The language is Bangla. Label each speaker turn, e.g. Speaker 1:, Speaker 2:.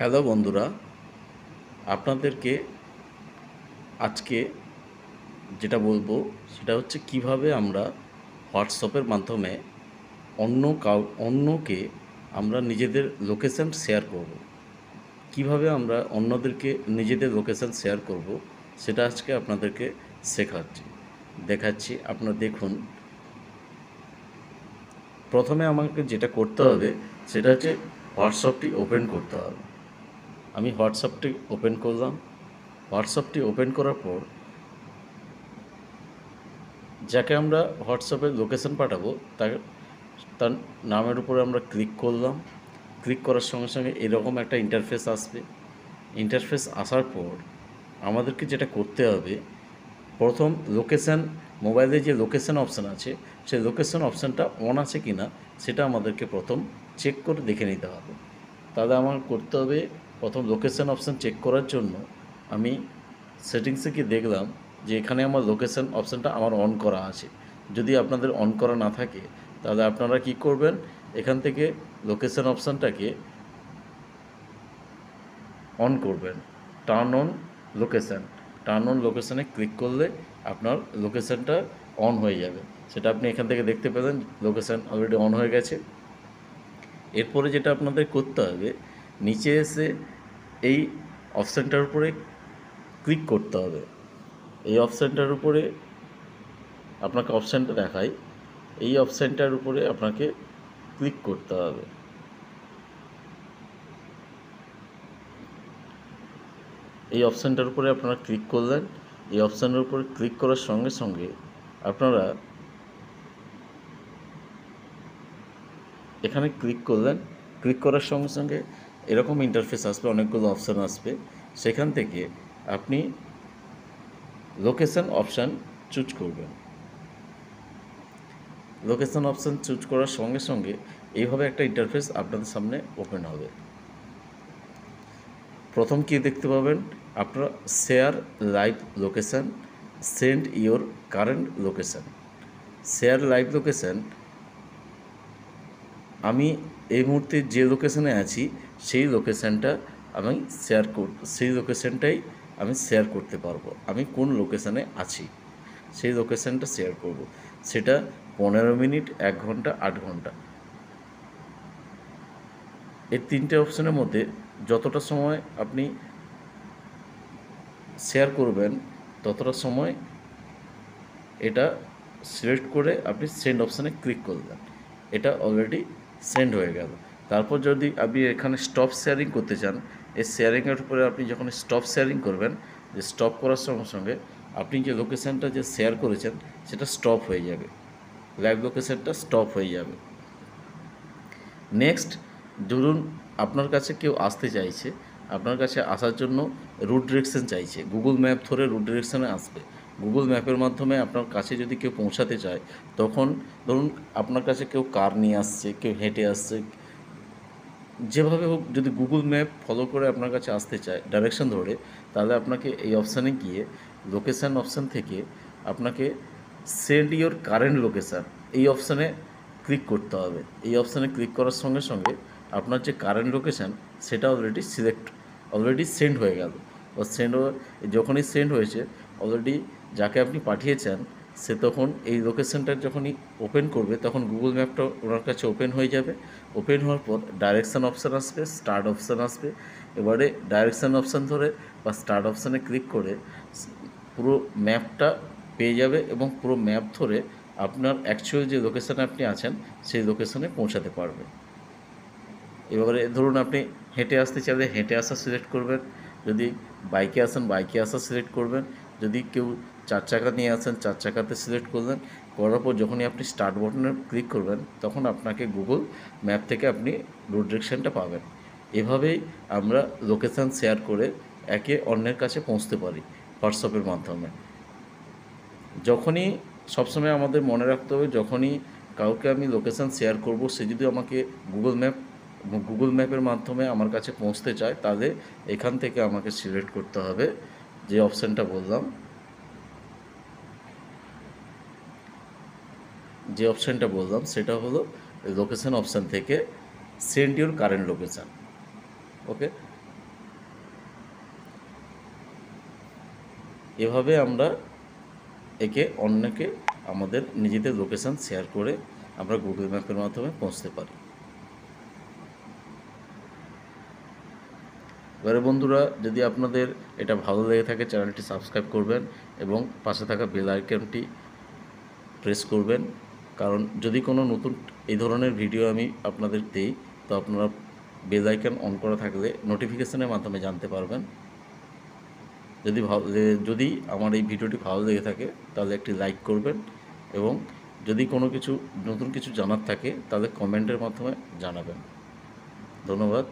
Speaker 1: হ্যালো বন্ধুরা, আপনাদেরকে আজকে যেটা বলবো সেটা হচ্ছে কিভাবে আমরা হোয়াটসঅ্যাপের মাধ্যমে অন্যকে আমরা নিজেদের লোকেশন শেয়ার করব। কিভাবে আমরা অন্যদেরকে নিজেদের লোকেশন শেয়ার করব সেটা আজকে আপনাদেরকে দেখাচ্ছি। আপনারা দেখুন, প্রথমে আমাকে যেটা করতে হবে সেটা হচ্ছে হোয়াটসঅ্যাপটি ওপেন করতে হবে। আমি হোয়াটসঅ্যাপটি ওপেন করলাম। হোয়াটসঅ্যাপটি ওপেন করার পর যাকে আমরা হোয়াটসঅ্যাপে লোকেশন পাঠাবো তার নামের উপরে আমরা ক্লিক করলাম। ক্লিক করার সঙ্গে সঙ্গে এরকম একটা ইন্টারফেস আসবে। ইন্টারফেস আসার পর আমাদেরকে যেটা করতে হবে, প্রথম লোকেশান, মোবাইলে যে লোকেশান অপশান আছে সেই লোকেশান অপশানটা অন আছে কি না সেটা আমাদেরকে প্রথম চেক করে দেখে নিতে হবে। তাহলে আমার করতে হবে, প্রথম লোকেশান অপশান চেক করার জন্য আমি সেটিংসে গিয়ে দেখলাম যে এখানে আমার লোকেশান অপশানটা আমার অন করা আছে। যদি আপনাদের অন করা না থাকে তাহলে আপনারা কি করবেন, এখান থেকে লোকেশান অপশানটাকে অন করবেন। টার্ন অন লোকেশানে ক্লিক করলে আপনার লোকেশানটা অন হয়ে যাবে। সেটা আপনি এখান থেকে দেখতে পেলেন, লোকেশান অলরেডি অন হয়ে গেছে। এরপরে যেটা আপনাদের করতে হবে, নিচে এসে এই অপশানটার উপরে ক্লিক করতে হবে। এই অপশানটার উপরে আপনাকে অপশানটা দেখায়, এই অপশানটার উপরে আপনাকে ক্লিক করতে হবে। এই অপশানটার উপরে আপনারা ক্লিক করলেন। এই অপশানের উপরে ক্লিক করার সঙ্গে সঙ্গে আপনারা এখানে ক্লিক করলেন। ক্লিক করার সঙ্গে সঙ্গে এরকম ইন্টারফেস আসবে, অনেকগুলো অপশান আসবে। সেখান থেকে আপনি লোকেশান অপশান চুজ করবেন। লোকেশান অপশান চুজ করার সঙ্গে সঙ্গে এইভাবে একটা ইন্টারফেস আপনাদের সামনে ওপেন হবে। প্রথম কী দেখতে পাবেন, আপনারা share live location, send your current location. Share live location, আমি এই মুহূর্তে যে লোকেশানে আছি সেই লোকেশানটাই আমি শেয়ার করতে পারবো। আমি কোন লোকেশানে আছি সেই লোকেশানটা শেয়ার করব। সেটা 15 মিনিট, 1 ঘন্টা, 8 ঘন্টা, এই তিনটে অপশানের মধ্যে যতটা সময় আপনি শেয়ার করবেন ততটা সময় এটা সিলেক্ট করে আপনি সেন্ড অপশানে ক্লিক করলেন। এটা অলরেডি সেন্ড হয়ে গেল। তারপর যদি আপনি এখানে স্টপ শেয়ারিং করতে চান, এই শেয়ারিংয়ের উপরে আপনি যখন স্টপ শেয়ারিং করবেন, যে স্টপ করার সঙ্গে সঙ্গে আপনি যে লোকেশানটা যে শেয়ার করেছেন সেটা স্টপ হয়ে যাবে, লাইভ লোকেশানটা স্টপ হয়ে যাবে। নেক্সট, ধরুন আপনার কাছে কেউ আসতে চাইছে, আপনার কাছে আসার জন্য রুট ডিরেকশন চাইছে, গুগল ম্যাপ ধরে রুট ডিরেকশানে আসবে। গুগল ম্যাপের মাধ্যমে আপনার কাছে যদি কেউ পৌঁছাতে চায়, তখন ধরুন আপনার কাছে কেউ কার নিয়ে আসছে, কেউ হেঁটে আসছে, যেভাবে হোক যদি গুগল ম্যাপ ফলো করে আপনার কাছে আসতে চায় ডাইরেকশন ধরে, তাহলে আপনাকে এই অপশানে গিয়ে লোকেশান অপশান থেকে আপনাকে সেন্ড ইওর কারেন্ট লোকেশান এই অপশানে ক্লিক করতে হবে। এই অপশানে ক্লিক করার সঙ্গে সঙ্গে আপনার যে কারেন্ট লোকেশান সেটা অলরেডি সেন্ড হয়ে গেল। যখনই সেন্ড হয়েছে, অলরেডি যাকে আপনি পাঠিয়েছেন সে তখন এই লোকেশানটা যখনই ওপেন করবে তখন গুগল ম্যাপটা ওনার কাছে ওপেন হয়ে যাবে। ওপেন হওয়ার পর ডাইরেকশান অপশান আসবে, স্টার্ট অপশান আসবে। এবারে ডাইরেকশান অপশান ধরে বা স্টার্ট অপশানে ক্লিক করে পুরো ম্যাপটা পেয়ে যাবে এবং পুরো ম্যাপ ধরে আপনার অ্যাকচুয়াল যে লোকেশানে আপনি আছেন সেই লোকেশানে পৌঁছাতে পারবে। এবারে ধরুন আপনি হেঁটে আসতে চাইলে হেঁটে আসা সিলেক্ট করবেন, যদি বাইকে আসেন বাইকে আসা সিলেক্ট করবেন, যদি কেউ 4 চাকা নিয়ে আসেন 4 চাকাতে সিলেক্ট করলেন। করার পর যখনই আপনি স্টার্ট বাটনে ক্লিক করবেন তখন আপনাকে গুগল ম্যাপ থেকে আপনি রুট ডিরেকশনটা পাবেন। এভাবেই আমরা লোকেশান শেয়ার করে একে অন্যের কাছে পৌঁছতে পারি হোয়াটসঅ্যাপের মাধ্যমে। যখনই সবসময় আমাদের মনে রাখতে হবে, যখনই কাউকে আমি লোকেশান শেয়ার করব, সে যদি আমাকে গুগল ম্যাপের মাধ্যমে আমার কাছে পৌঁছতে চায়, তাহলে এখান থেকে আমাকে সিলেক্ট করতে হবে যে অপশানটা বললাম, সেটা হলো লোকেশান অপশান থেকে সেন্ড ইওর কারেন্ট লোকেশান। ওকে, এভাবে আমরা একে অন্যকে আমাদের নিজেদের লোকেশান শেয়ার করে আমরা গুগল ম্যাপের মাধ্যমে পৌঁছতে পারি। এবারে বন্ধুরা, যদি আপনাদের এটা ভালো লেগে থাকে চ্যানেলটি সাবস্ক্রাইব করবেন এবং পাশে থাকা বেল আইকনটি প্রেস করবেন, কারণ যদি কোনো নতুন এই ধরনের ভিডিও আমি আপনাদের দিই তো আপনারা বেল আইকন অন করা থাকলে নোটিফিকেশনের মাধ্যমে জানতে পারবেন। যদি আমার এই ভিডিওটি ভালো লেগে থাকে তাহলে একটি লাইক করবেন এবং যদি কোনো কিছু নতুন কিছু জানার থাকে তাহলে কমেন্টের মাধ্যমে জানাবেন। ধন্যবাদ।